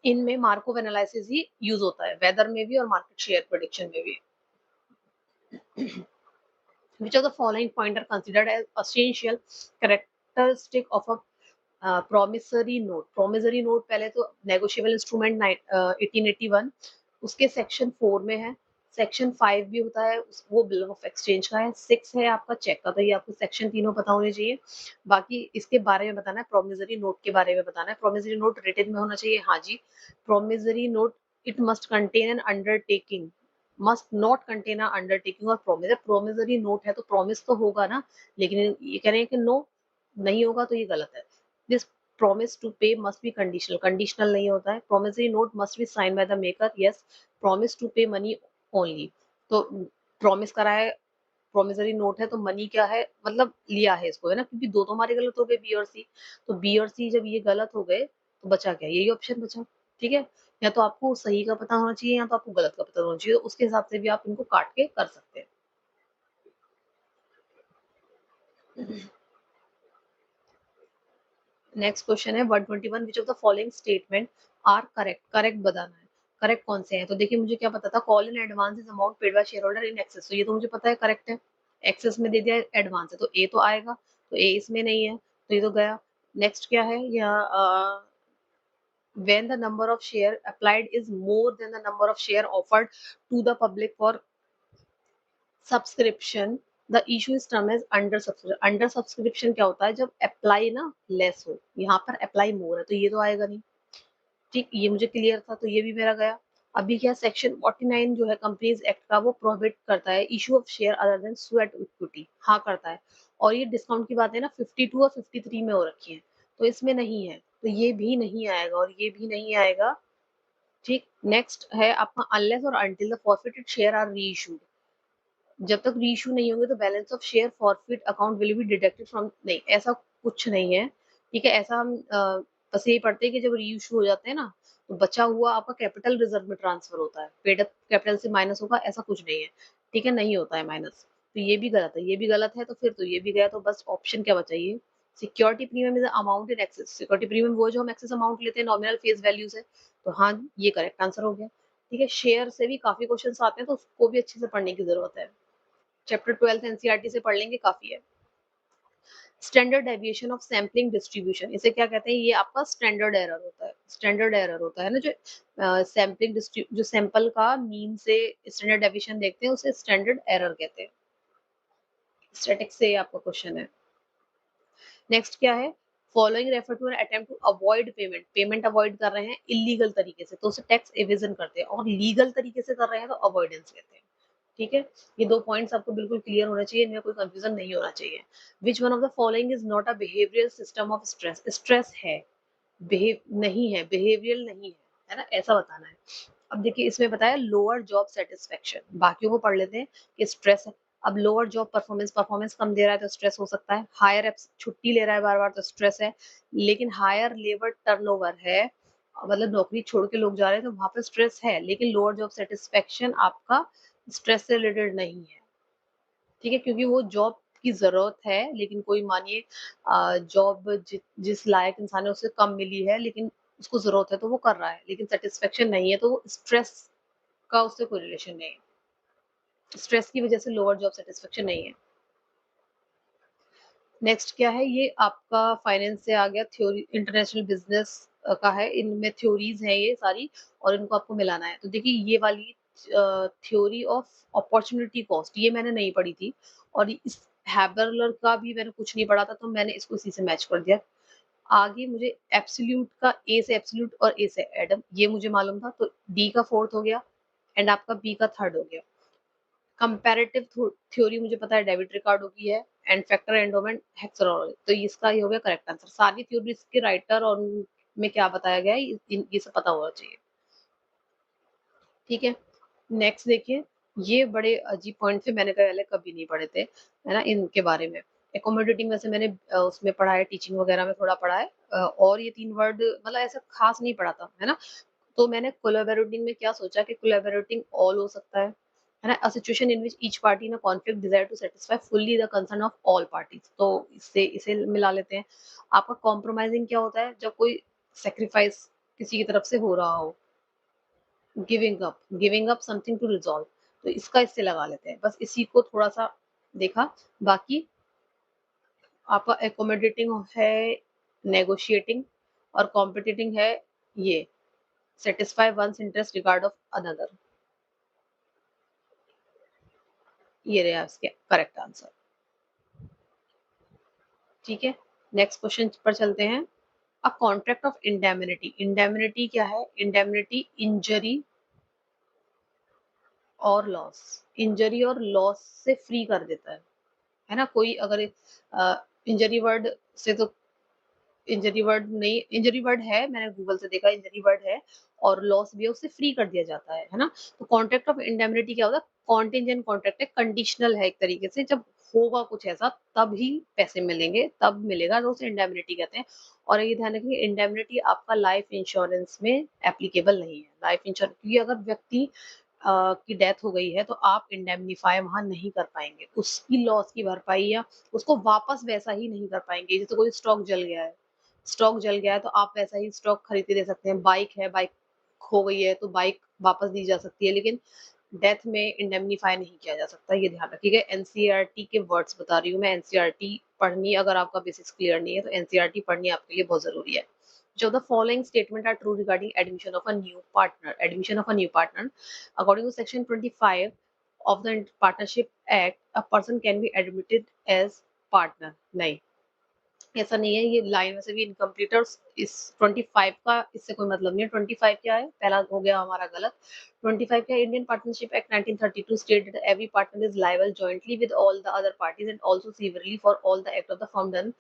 इनमें मार्कोव एनालिसिस ही यूज होता है, वेदर में भी और मार्केट शेयर प्रेडिक्शन में भी। Which of the following point are considered as essential characteristic of a promissory note? Promissory note पहले तो negotiable instrument 1881, उसके सेक्शन 4 में है। सेक्शन 5 भी होता है, वो बिल ऑफ एक्सचेंज का है। 6 है आपका चेक का, तो ये आपको सेक्शन तीनों पता होने चाहिए। बाकी इसके बारे में बताना है, प्रोमिसरी नोट के बारे में बताना है। प्रोमिसरी नोट रिटन में होना चाहिए, हाँ जी। Promissory note it must contain an undertaking, must not contain undertaking or promise. Promissory note है तो प्रॉमिस तो होगा ना, लेकिन ये कह रहे हैं कि नो, नहीं होगा तो ये गलत है। This promise to pay must be conditional, conditional नहीं होता है। Promissory note must be sign by the maker, yes. Promise to pay money only, तो प्रॉमिस करा है, प्रोमिसरी नोट है तो मनी क्या है, मतलब लिया है इसको, है ना, क्योंकि दो तो हमारे गलत हो गए, बी और सी। तो बी और सी जब ये गलत हो गए तो बचा क्या? यही ऑप्शन बचा। ठीक है, या तो आपको सही का पता होना चाहिए या तो आपको गलत का पता होना चाहिए, तो उसके हिसाब से भी आप इनको काट के कर सकते हैं। नेक्स्ट क्वेश्चन है 121, which of the following statement are correct? Correct बताना है, करेक्ट कौन से हैं? तो देखिए मुझे क्या पता था, call in advance is amount paid by share holder in excess, तो ये तो मुझे पता है करेक्ट है। एक्सेस में दे दिया, एडवांस है तो ए तो आएगा, तो ए इसमें नहीं है तो ये तो गया। नेक्स्ट क्या है, या when the number of share applied is more than the number of share offered to the public for subscription, the issue is term as under subscription. Under subscription क्या होता है? जब अप्लाई ना लेस हो, यहाँ पर अप्लाई मोर है तो ये तो आएगा नहीं। ठीक, ये मुझे क्लियर था, तो ये भी मेरा गया। अभी क्या, सेक्शन 49 जो है कंपनीज एक्ट का, वो प्रोहिबिट करता है issue of share other than sweat equity, हाँ करता है। और ये डिस्काउंट की बात है ना, 52 और 53 में हो रखी है, तो इसमें नहीं है, तो ये भी नहीं आएगा और ये भी नहीं आएगा। ठीक, नेक्स्ट है आपका अनलेस और until the forfeited share are reissued, जब तक री इशू नहीं होंगे तो balance of share forfeit account will be deducted from, नहीं ऐसा कुछ नहीं है। ठीक है, ऐसा हम बस यही पढ़ते हैं कि जब री इशू हो जाते हैं ना, तो बचा हुआ आपका कैपिटल रिजर्व में ट्रांसफर होता है, पेड अप कैपिटल से माइनस होगा, ऐसा कुछ नहीं है। ठीक है, नहीं होता है माइनस, तो ये भी गलत है, ये भी गलत है, तो फिर तो ये भी गया, तो बस ऑप्शन क्या बचा? ये security premium is amount in excess. Security premium वो जो हम एक्सेस अमाउंट लेते हैं, नॉमिनल फेस वैल्यू से, तो हाँ ये करेक्ट आंसर हो गया। ठीक है, शेयर से भी काफ़ी क्वेश्चन्स आते हैं, तो उसको भी अच्छे से पढ़ने की ज़रूरत है। चैप्टर 12 एनसीईआरटी से पढ़ लेंगे, काफ़ी है। Standard deviation of sampling distribution, इसे क्या कहते हैं? ये आपका स्टैंडर्ड एरर होता है। स्टैंडर्ड एरर होता है ना, जो सैम्पलिंग जो सैंपल का मीन से स्टैंडर्ड डेविएशन देखते हैं, उसे स्टैंडर्ड एरर कहते हैं। स्टैटिक्स से आपका क्वेश्चन है। नेक्स्ट क्या है? Following refer to an attempt to avoid payment, payment avoid कर रहे हैं इलीगल तरीके से, तो उसे टैक्स एविजन करते हैं, और लीगल तरीके से कर रहे हैं तो अवॉइडेंस कहते हैं। ठीक है, ये 2 पॉइंट्स आपको बिल्कुल क्लियर होना चाहिए, इनमें कोई कंफ्यूजन नहीं होना चाहिए। Which one of the following is not a behavioural system of stress? Stress है, बिहेव नहीं है, बिहेवियरल नहीं है ना? ऐसा बताना है। अब देखिए, इसमें बताया लोअर जॉब सेटिस्फेक्शन, बाकियों को पढ़ लेते हैं कि स्ट्रेस है। अब लोअर जॉब परफॉर्मेंस, परफॉर्मेंस कम दे रहा है तो स्ट्रेस हो सकता है। हायर छुट्टी ले रहा है बार बार तो स्ट्रेस है। लेकिन हायर लेबर टर्नओवर है, मतलब नौकरी छोड़ के लोग जा रहे हैं, तो वहां पे स्ट्रेस है। लेकिन लोअर जॉब सेटिस्फेक्शन आपका स्ट्रेस से रिलेटेड नहीं है। ठीक है, क्योंकि वो जॉब की जरूरत है, लेकिन कोई मानिए जॉब जिस लायक इंसान है उसे कम मिली है, लेकिन उसको जरूरत है तो वो कर रहा है, लेकिन सेटिस्फेक्शन नहीं है, तो वो स्ट्रेस का उससे कोई रिलेशन नहीं है। स्ट्रेस की वजह से लोअर जॉब सेटिस्फेक्शन नहीं है। नेक्स्ट क्या है? ये आपका फाइनेंस से आ गया, थ्योरी इंटरनेशनल बिजनेस का है, इनमें थ्योरीज है ये सारी, और इनको आपको मिलाना है। तो देखिए, ये वाली थ्योरी ऑफ अपॉर्चुनिटी कॉस्ट, ये मैंने नहीं पढ़ी थी, और इस हैबरलर का भी मैंने कुछ नहीं पढ़ा था, तो मैंने इसको इसी से मैच कर दिया। आगे मुझे एब्सोल्यूट का, ए से एब्सोल्यूट और ए से एडम, ये मुझे मालूम था, तो डी का फोर्थ हो गया एंड आपका बी का थर्ड हो गया। कंपैरेटिव थ्योरी मुझे पता है डेविड रिकार्डो की है, एंड फैक्टर एंडोमेंट हेक्सोनॉल, तो इसका ये हो गया करेक्ट आंसर। सारी थ्योरीज के राइटर और में क्या बताया गया है, ये सब पता होना चाहिए। ठीक है, नेक्स्ट देखिए, ये बड़े अजीब पॉइंट थे, मैंने पहले कभी नहीं पढ़े थे, है ना, इनके बारे में। एकोमोडेटिंग वैसे मैंने उसमें पढ़ा है, टीचिंग वगैरह में थोड़ा पढ़ा है, और ये 3 वर्ड मतलब ऐसा खास नहीं पढ़ा था, है ना। तो मैंने कोलैबोरेटिंग में क्या सोचा कि कोलैबोरेटिंग ऑल हो सकता है ना, a situation in which each party in a conflict desire to satisfy fully the concern of all parties, तो इससे इसे मिला लेते हैं। आपका कॉम्प्रोमाइजिंग क्या होता है? जब कोई सेक्रीफाइस किसी की तरफ से हो रहा हो। Giving up something to resolve, तो इसका इससे लगा लेते हैं, बस इसी को थोड़ा सा देखा। बाकी आपका एकोमोडेटिंग है नेगोशिएटिंग, और कॉम्पिटिटिंग है ये satisfy one's interest regard of another. ये रहा इसके करेक्ट आंसर। ठीक है, नेक्स्ट क्वेश्चन पर चलते हैं। A contract of indemnity, indemnity क्या है? इंडेमनिटी इंजरी और लॉस, इंजरी और लॉस से फ्री कर देता है ना। कोई अगर इंजरी वर्ड से तो, इंजरी वर्ड नहीं, इंजरी वर्ड है, मैंने गूगल से देखा, इंजरी वर्ड है, और लॉस भी है, उससे फ्री कर दिया जाता है ना। तो कॉन्ट्रैक्ट ऑफ इंडेमनिटी क्या होता है? कॉन्टिजेंट कॉन्ट्रैक्ट है, कंडीशनल है एक तरीके से, जब होगा कुछ ऐसा तब ही पैसे मिलेंगे, तब मिलेगा, तो उसे इंडेमनिटी कहते हैं। और ये ध्यान रखिए, इंडेमनिटी आपका लाइफ इंश्योरेंस में एप्लीकेबल नहीं है। लाइफ इंश्योरेंस, क्योंकि अगर व्यक्ति की डेथ हो गई है, तो आप इंडेमनीफाई वहां नहीं कर पाएंगे, उसकी लॉस की भरपाई, या उसको वापस वैसा ही नहीं कर पाएंगे। जैसे कोई स्टॉक जल गया है, स्टॉक जल गया है, तो आप वैसा ही स्टॉक खरीद के दे सकते हैं। बाइक है, बाइक खो गई है, तो बाइक वापस दी जा सकती है, लेकिन डेथ में इंडेमनीफाई नहीं किया जा सकता, ये ध्यान रखिएगा। एनसीईआरटी के वर्ड्स बता रही हूँ मैं, एनसीईआरटी पढ़नी, अगर आपका बेसिक्स क्लियर नहीं है तो एनसीईआरटी पढ़नी आपके लिए बहुत जरूरी है। जो the following statement are true regarding admission of a new partner, admission of a new partner, according to section 25 of the Partnership Act, a person can be admitted as partner। नहीं, ऐसा नहीं है, ये लाइन वैसे भी incomplete है, और इस 25 का इससे कोई मतलब नहीं है। 25 क्या है? पहला हो गया हमारा गलत। 25 क्या है? Indian partnership act 1932 stated every partner is liable jointly with all the other parties and also severely for all the act of the firm done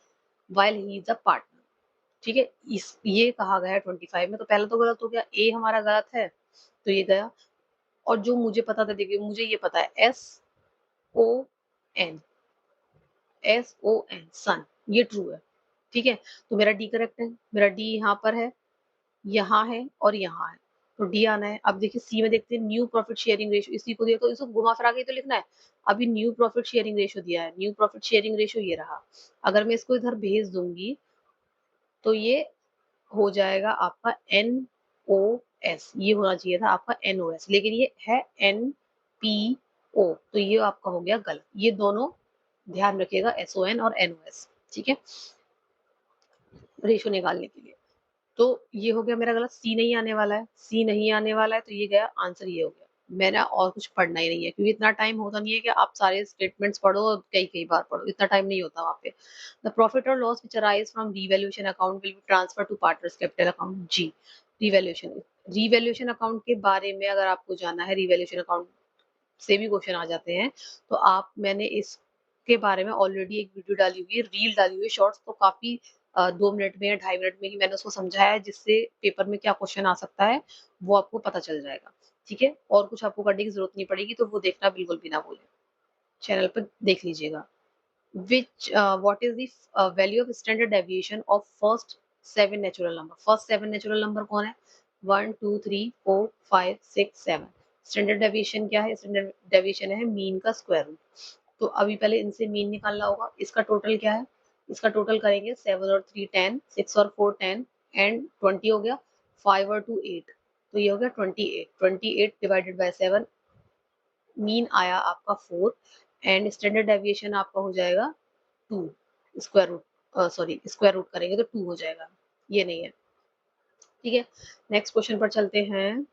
while he is a partner. ठीक है, इस ये कहा गया है 25 में, तो पहला तो गलत हो गया, ए हमारा गलत है, तो ये गया। और जो मुझे पता था, देखिए मुझे ये पता है, ओ एन, सन, ये ट्रू है। ठीक है, तो मेरा डी करेक्ट है, मेरा डी यहाँ है और यहाँ है, तो डी आना है। अब देखिए सी में देखते हैं, न्यू प्रॉफिट शेयरिंग रेशियो, इसी को दिया तो इसको घुमा फिरा के तो लिखना है। अभी न्यू प्रॉफिट शेयरिंग रेशियो दिया है, न्यू प्रॉफिट शेयरिंग रेशियो ये रहा। अगर मैं इसको इधर भेज दूंगी तो ये हो जाएगा आपका NO एस, ये होना चाहिए था आपका NOS, लेकिन ये है NPO, तो ये आपका हो गया गलत। ये दोनों ध्यान रखिएगा, SON और NOS, ठीक है, रेशो निकालने के लिए। तो ये हो गया मेरा गलत, सी नहीं आने वाला है, सी नहीं आने वाला है, तो ये गया आंसर, ये हो गया। मैंने और कुछ पढ़ना ही नहीं है, क्योंकि इतना टाइम होता नहीं है कि आप सारे स्टेटमेंट्स पढ़ो और कई कई बार पढ़ो, इतना टाइम नहीं होता वहाँ पे। द प्रॉफिट और loss which arise from revaluation account will be transfer to partners capital account. जी, रिवैल्यूएशन, रिवैल्यूएशन अकाउंट के बारे में अगर आपको जाना है, रिवैल्यूएशन अकाउंट से भी क्वेश्चन आ जाते हैं, तो आप, मैंने इसके बारे में ऑलरेडी एक वीडियो डाली हुई है, रील डाली हुई है, शॉर्ट्स, तो काफी 2 मिनट में या 2.5 मिनट में ही मैंने उसको समझाया है, जिससे पेपर में क्या क्वेश्चन आ सकता है वो आपको पता चल जाएगा, ठीक है। और कुछ आपको करने की जरूरत नहीं पड़ेगी, तो वो देखना बिल्कुल भी ना भूलें, चैनल पर देख लीजिएगा। विच what is the value of standard deviation of first 7 natural number? First 7 natural number कौन है? 1 2 3 4 5 6 7। स्टैंडर्ड डेविएशन क्या है? स्टैंडर्ड डेविएशन है मीन का स्क्वायर रूट। तो अभी पहले इनसे मीन निकालना होगा। इसका टोटल क्या है? इसका टोटल करेंगे, 7 और 3 10, 6 और 4 10 एंड 20 हो गया, 5 और 2 8, तो ये हो गया 28। 28 डिवाइडेड बाय 7, मीन आया आपका 4 एंड स्टैंडर्ड डेविएशन आपका हो जाएगा 2। Square root, sorry, square root करेंगे तो 2 हो जाएगा, ये नहीं है, ठीक है। नेक्स्ट क्वेश्चन पर चलते हैं।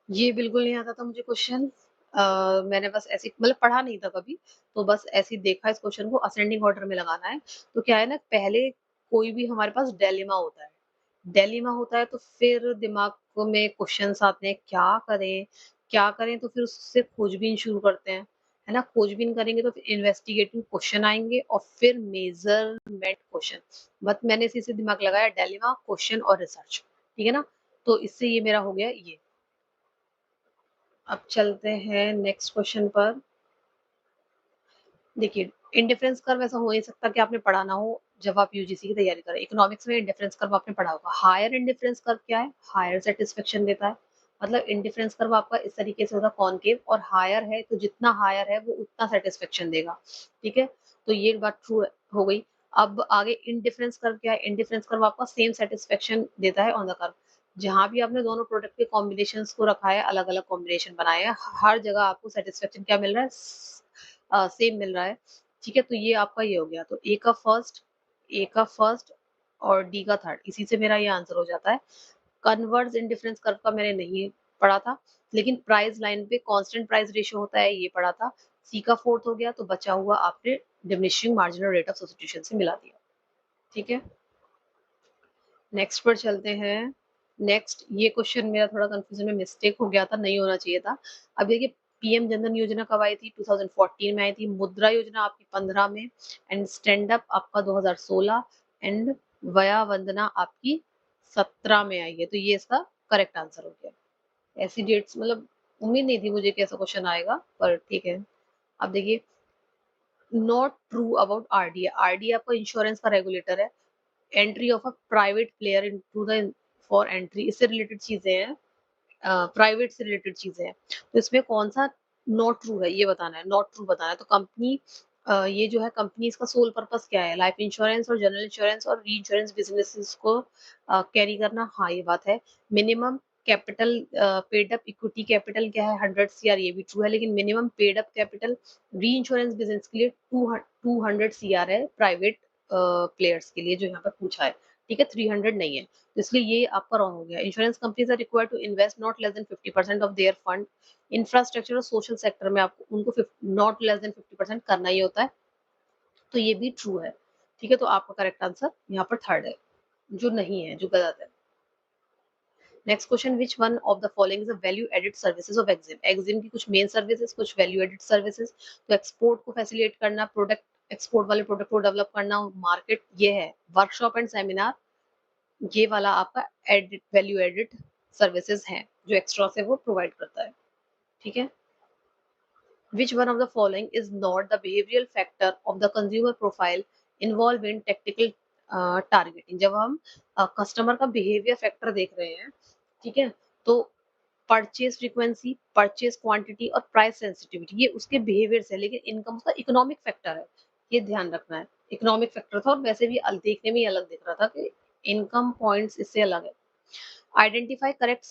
ये बिल्कुल नहीं आता था मुझे क्वेश्चन, मैंने बस ऐसे मतलब पढ़ा नहीं था कभी, तो बस ऐसे ही देखा, इस क्वेश्चन को असेंडिंग ऑर्डर में लगाना है। तो क्या है ना, पहले कोई भी हमारे पास डेलिमा होता है, डेलिमा होता है तो फिर दिमाग में क्वेश्चंस आते हैं, क्या करें क्या करें, तो फिर उससे खोजबीन शुरू करते हैं, है ना। खोजबीन करेंगे तो फिर इन्वेस्टिगेटिव क्वेश्चन आएंगे और फिर मेजरमेंट क्वेश्चन। बट मैंने इसी से दिमाग लगाया, डेलिमा, क्वेश्चन और रिसर्च, ठीक है ना। तो इससे ये मेरा हो गया ये। अब चलते हैं नेक्स्ट क्वेश्चन पर। देखिए, इंडिफरेंस कर्व ऐसा हो नहीं सकता कि आपने पढ़ा ना हो जब आप यूजीसी की तैयारी करें। इकोनॉमिक्स में इंडिफरेंस कर्व आपने पढ़ा होगा। हायर इंडिफरेंस कर्व क्या है? हायर सेटिस्फेक्शन देता है, मतलब इंडिफरेंस कर्व आपका इस तरीके से होगा, कॉनकेव, और हायर है तो जितना हायर है वो उतना सेटिस्फेक्शन देगा, ठीक है। तो ये बात ट्रू हो गई। अब आगे इंडिफरेंस कर्व क्या है? इंडिफरेंस कर्व आपका सेम सेटिस्फेक्शन देता है ऑन द कर्व। जहां भी आपने दोनों प्रोडक्ट के कॉम्बिनेशन को रखा है, अलग अलग कॉम्बिनेशन बनाए हैं, हर जगह आपको सेटिस्फेक्शन क्या मिल रहा है? सेम मिल रहा है, ठीक है। तो ये आपका ये हो गया, तो ए का फर्स्ट और डी का थर्ड, इसी से मेरा ये आंसर हो जाता है। कन्वर्स इंडिफरेंस कर्व का मैंने नहीं पढ़ा था, लेकिन प्राइस लाइन पे कांस्टेंट प्राइस रेशियो होता है, ये पढ़ा था। सी का फोर्थ हो गया, तो बचा हुआ आपने diminishing marginal rate of substitution से मिला दिया, ठीक है। नेक्स्ट पर चलते हैं। नेक्स्ट, ये क्वेश्चन मेरा थोड़ा कंफ्यूजन में मिस्टेक हो गया था, नहीं होना चाहिए था। अब देखिए, पीएम जनधन योजना कब आई थी? 2014 में आई थी। मुद्रा योजना आपकी 15 में, एंड स्टैंड अप आपका 2016, एंड वया वंदना आपकी 17 में आई है। तो ये इसका करेक्ट आंसर हो गया। ऐसी डेट्स, मतलब उम्मीद नहीं थी मुझे कि ऐसा क्वेश्चन आएगा, पर ठीक है। अब देखिए, not true about RDA. RDA आपका इंश्योरेंस का रेगुलेटर है। Entry of a private player into the for entry, इससे रिलेटेड चीजें हैं, प्राइवेट से रिलेटेड चीजें हैं। तो इसमें कौन सा नॉट ट्रू है ये बताना है, नॉट ट्रू बताना है। तो कंपनी, ये जो है कंपनी, इसका सोल पर्पस क्या है? लाइफ इंश्योरेंस और जनरल इंश्योरेंस और री इंश्योरेंस बिजनेसेस को कैरी करना, हाँ ये बात है। Minimum capital paid up equity capital क्या है? 100 CR, ये भी ट्रू है, लेकिन मिनिमम पेड अप कैपिटल री इंश्योरेंस बिजनेस के लिए 200 CR है, प्राइवेट प्लेयर्स के लिए जो यहाँ पर पूछा है, ठीक है, 300 नहीं है। तो इसलिए ये आपका रॉन्ग हो गया। Insurance companies are required to invest not less than 50% of their fund infrastructure और सोशल सेक्टर में, आपको उनको नॉट लेस देन 50% करना ही होता है। तो ये भी ट्रू है, ठीक है। तो आपका करेक्ट आंसर यहाँ पर थर्ड है, जो नहीं है, जो गलत है। Next question, which one of the following is a value added services of EXIM? EXIM की कुछ मेन सर्विसेज, कुछ वैल्यू एडेड सर्विसेज। तो एक्सपोर्ट को फैसिलिटेट करना, प्रोडक्ट, एक्सपोर्ट वाले प्रोडक्ट को डेवलप करना, मार्केट, ये है। वर्कशॉप एंड सेमिनार, ये वाला आपका एडिट, वैल्यू एडिड सर्विसेज हैं, जो एक्स्ट्रा से वो प्रोवाइड करता है, ठीक है। विच one of the following is not the behavioural factor of the consumer profile involve in technical targeting? जब हम कस्टमर का बिहेवियर फैक्टर देख रहे हैं, ठीक है, तो परचेज फ्रीक्वेंसी, परचेज क्वांटिटी और प्राइस सेंसिटिविटी, ये उसके बिहेवियर से है, लेकिन इनकम उसका इकोनॉमिक फैक्टर है, ये ध्यान रखना है। इकोनॉमिक फैक्टर था, और वैसे भी देखने में ही अलग दिख रहा था कि इनकम पॉइंट्स इससे अलग है। Identify correct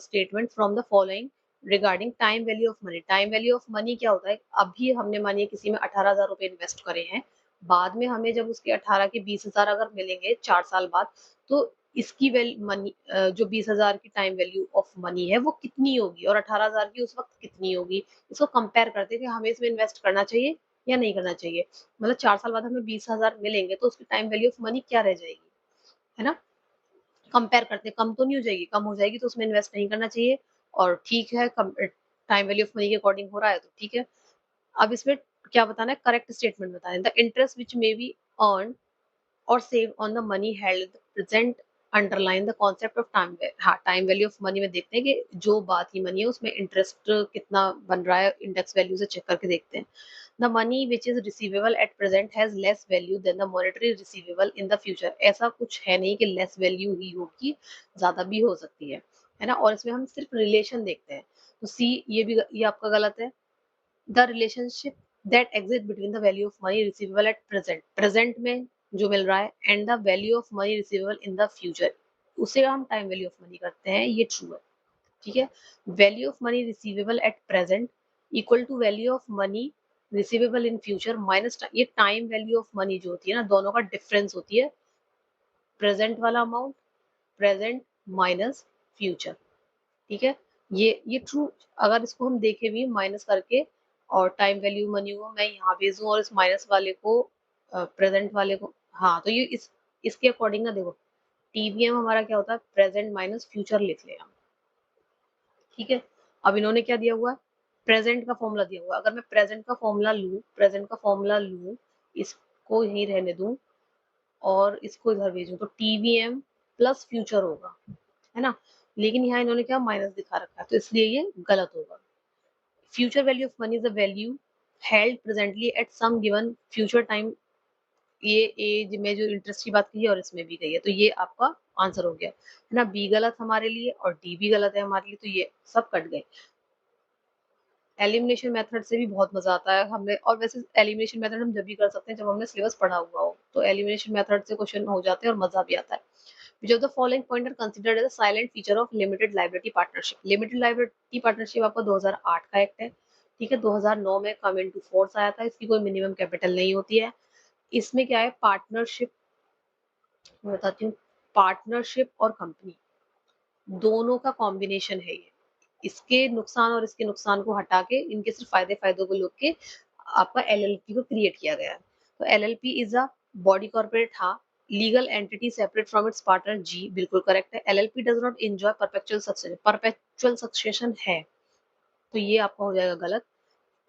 statement from the following regarding time value of money. Time value of money क्या होता है? अभी हमने मानिए किसी में 18,000 रुपए इन्वेस्ट करे हैं, बाद में हमें जब उसके 18 के 20,000 अगर मिलेंगे 4 साल बाद, तो इसकी मनी जो 20,000 की टाइम वैल्यू ऑफ मनी है वो कितनी होगी और 18,000 की उस वक्त कितनी होगी। इसको कंपेयर करते हैं कि हमें इसमें इन्वेस्ट करना चाहिए या नहीं करना चाहिए। मतलब 4 साल बाद हमें 20,000 मिलेंगे तो उसकी टाइम वैल्यू ऑफ मनी क्या रह जाएगी, है ना? कंपेयर करते हैं, कम तो नहीं हो जाएगी? कम हो जाएगी तो उसमें इन्वेस्ट नहीं करना चाहिए। और ठीक है, टाइम वैल्यू ऑफ मनी के अकॉर्डिंग हो रहा है तो ठीक है। अब इसमें क्या बताना है? करेक्ट स्टेटमेंट बताना है। The interest which may be earn or save on the money held present underline the concept of time. हाँ, टाइम वैल्यू ऑफ मनी में देखते हैं कि जो बात की मनी है उसमें इंटरेस्ट कितना बन रहा है, इंडेक्स वैल्यू से चेक करके देखते हैं। The money which is receivable at present has less value than the monetary receivable in the future. ऐसा कुछ है नहीं कि लेस वैल्यू ही होगी, ज्यादा भी हो सकती है ना? और इसमें हम सिर्फ रिलेशन देखते हैं, तो सी ये आपका गलत है। The relationship that exist between the value of money receivable at present, present में जो मिल रहा है, and the value of money receivable in the future, उसे हम टाइम वैल्यू ऑफ मनी करते हैं, ये ट्रू है। ठीक है। Value of money receivable at present equal to value of money receivable in future minus, ये टाइम वैल्यू ऑफ मनी जो होती है ना, दोनों का डिफरेंस होती है, प्रेजेंट वाला अमाउंट, प्रेजेंट माइनस फ्यूचर। ठीक है। ये ट्रू, अगर इसको हम देखें भी माइनस करके और टाइम वैल्यू मनी को मैं यहाँ भेजूं और इस माइनस वाले को प्रेजेंट वाले को, हाँ, तो ये इसके अकॉर्डिंग ना देखो, टीवीएम हमारा क्या होता है? प्रेजेंट माइनस फ्यूचर लिख ले हम। ठीक है। अब इन्होंने क्या दिया हुआ है? प्रेजेंट का फॉर्मूला दिया हुआ है। अगर मैं प्रेजेंट का फॉर्मूला लूँ, इसको यहीं रहने दूं और इसको इधर भेजूं, तो टीवीएम प्लस फ्यूचर होगा, है ना? लेकिन यहाँ इन्होंने क्या माइनस दिखा रखा है, तो इसलिए ये गलत होगा। Future value of money is the value held presently at some given future time. ये एज में जो इंटरेस्ट की बात की है और इसमें भी गई है, तो ये आपका आंसर हो गया, है ना? बी गलत हमारे लिए और डी भी गलत है हमारे लिए, तो ये सब कट गए। एलिमिनेशन मेथड से भी बहुत मजा आता है हमने, और वैसे एलिमिनेशन मेथड हम जब भी कर सकते हैं जब हमने सिलेबस पढ़ा हुआ हो, तो एलिमिनेशन मेथड से क्वेश्चन हो जाते हैं और मजा भी आता है। Which of the following point are considered as a silent feature of limited liability partnership? Limited liability partnership आपका 2008 का एक्ट है। ठीक है। 2009 में कम इनटू फोर्स आया था, इसकी कोई मिनिमम कैपिटल नहीं होती है। इसमें क्या है? पार्टनरशिप, मैं बताती हूँ, पार्टनरशिप और कंपनी दोनों का कॉम्बिनेशन है ये। इसके नुकसान और इसके नुकसान को हटा के, इनके सिर्फ फायदे फायदों को लोग के आपका एलएलपी को क्रिएट किया गया है। तो LLP is a body corporate, हाँ। Legal entity separate from its partner, जी बिल्कुल करेक्ट है। LLP does not enjoy perpetual succession, perpetual succession है, तो ये आपका हो जाएगा गलत।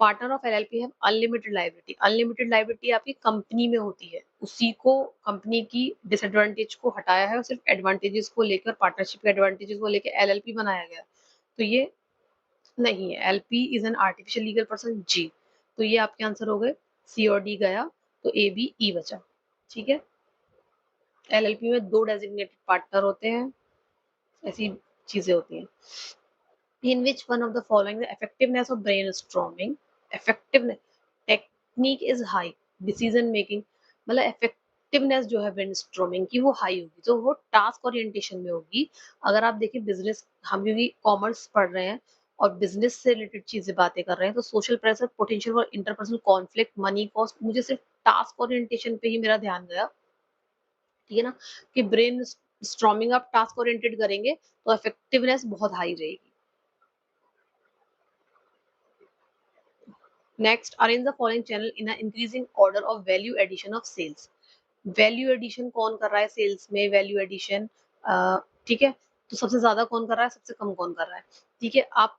पार्टनर ऑफ एलएलपी है अनलिमिटेड लाइबिलिटी, अनलिमिटेड लाइबिलिटी आपकी कंपनी में होती है, उसी को कंपनी की डिसएडवांटेज को हटाया है और सिर्फ एडवांटेजेस को लेकर, पार्टनरशिप के एडवांटेजेस को लेकर एलएलपी बनाया गया, तो ये नहीं है। LP is an artificial legal person, जी। तो ये आपके आंसर हो गए, सी और डी गया, तो ए बी ई बचा। ठीक है। एलएलपी में 2 डेजिग्नेटेड पार्टनर होते हैं, ऐसी चीजें होती हैं। In which one of the following the effectiveness of brainstorming, effectiveness technique is high, decision making, मतलब effectiveness जो है brainstorming की वो हाई होगी, तो वो टास्क ओरिएंटेशन में होगी। अगर आप देखिए बिजनेस, हम क्योंकि कॉमर्स पढ़ रहे हैं और बिजनेस से रिलेटेड चीजें बातें कर रहे हैं, तो सोशल प्रेशर, पोटेंशियल और इंटरपर्सनल कॉन्फ्लिक्ट, मनी कॉस्ट, मुझे सिर्फ टास्क ओरिएंटेशन पे ही मेरा ध्यान गया। ठीक है ना? कि ब्रेन स्ट्रॉमिंग आप टास्क ओरिएंटेड करेंगे तो इफेक्टिवनेस बहुत हाई रहेगी। Next, arrange the following channel in increasing order of value addition of sales. Value addition कौन कर रहा है सेल्स में? वैल्यू एडिशन, ठीक है, तो सबसे ज्यादा कौन कर रहा है, सबसे कम कौन कर रहा है? ठीक है। आप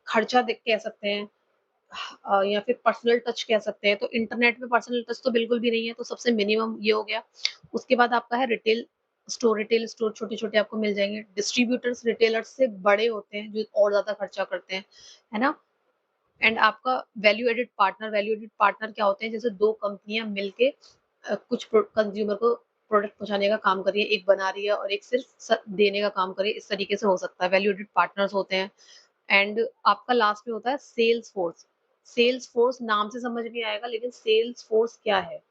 खर्चा देख कह सकते हैं, या फिर पर्सनल टच कह सकते हैं, तो इंटरनेट में पर्सनल टच तो बिल्कुल भी नहीं है, तो सबसे मिनिमम ये हो गया। उसके बाद आपका है रिटेल स्टोर छोटे छोटे आपको मिल जाएंगे। डिस्ट्रीब्यूटर्स रिटेलर्स से बड़े होते हैं जो और ज्यादा खर्चा करते हैं, है ना? एंड आपका वैल्यू एडेड पार्टनर क्या होते हैं? जैसे दो कंपनियां मिलके कुछ कंज्यूमर को प्रोडक्ट पहुंचाने का काम कर रही है, एक बना रही है और एक सिर्फ देने का काम कर रही है, इस तरीके से हो सकता है, वैल्यू एडेड पार्टनर्स होते हैं। एंड आपका लास्ट में होता है सेल्स फोर्स। सेल्स फोर्स नाम से समझ नहीं आएगा, लेकिन सेल्स फोर्स क्या है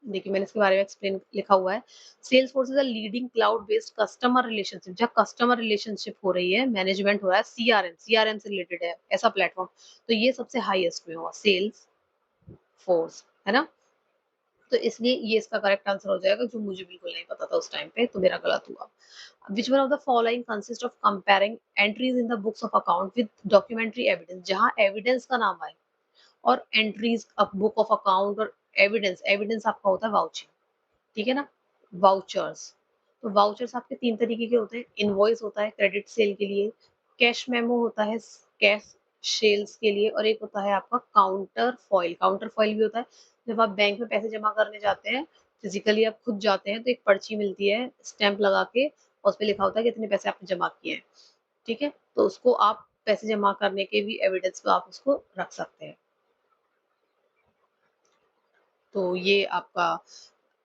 देखिए मैंने इसके बारे में एक्सप्लेन लिखा हुआ है। Salesforce is a leading cloud based customer relationship, जहाँ कस्टमर रिलेशनशिप हो रही है, मैनेजमेंट हो रहा है, सीआरएम से रिलेटेड है ऐसा प्लेटफॉर्म, तो ये सबसे हाईएस्ट में होगा सेल्स फोर्स, है ना। तो इसलिए ये इसका करेक्ट आंसर हो जाएगा, जो मुझे बिल्कुल नहीं पता था उस टाइम पे, तो मेरा गलत हुआ। विच one of the following consist of comparing entries in the books of account with documentary evidence, जहां एविडेंस का नाम आए और एंट्रीज बुक ऑफ अकाउंट और एविडेंस, एविडेंस आपका होता है वाउचिंग, ठीक है ना, वाउचर्स। तो वाउचर्स आपके 3 तरीके के होते हैं, इनवॉइस होता है क्रेडिट सेल के लिए, कैश मेमो होता है कैश सेल्स के लिए, और एक होता है आपका काउंटर फॉइल। काउंटर फॉइल भी होता है जब आप बैंक में पैसे जमा करने जाते हैं, फिजिकली आप खुद जाते हैं तो एक पर्ची मिलती है स्टैंप लगा के, और उस पे लिखा होता है कितने पैसे आपने जमा किए हैं, ठीक है, तो उसको आप पैसे जमा करने के भी एविडेंस पे आप उसको रख सकते हैं। तो ये आपका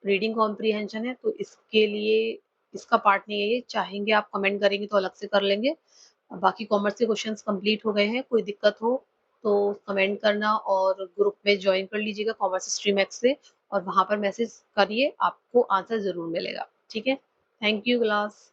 रीडिंग कॉम्प्रिहेंशन है, तो इसके लिए इसका पार्ट नहीं है ये, चाहेंगे आप कमेंट करेंगे तो अलग से कर लेंगे। बाकी कॉमर्स के क्वेश्चंस कंप्लीट हो गए हैं, कोई दिक्कत हो तो कमेंट करना और ग्रुप में ज्वाइन कर लीजिएगा कॉमर्स स्ट्रीम एक्स से, और वहां पर मैसेज करिए, आपको आंसर जरूर मिलेगा, ठीक है। Thank you class.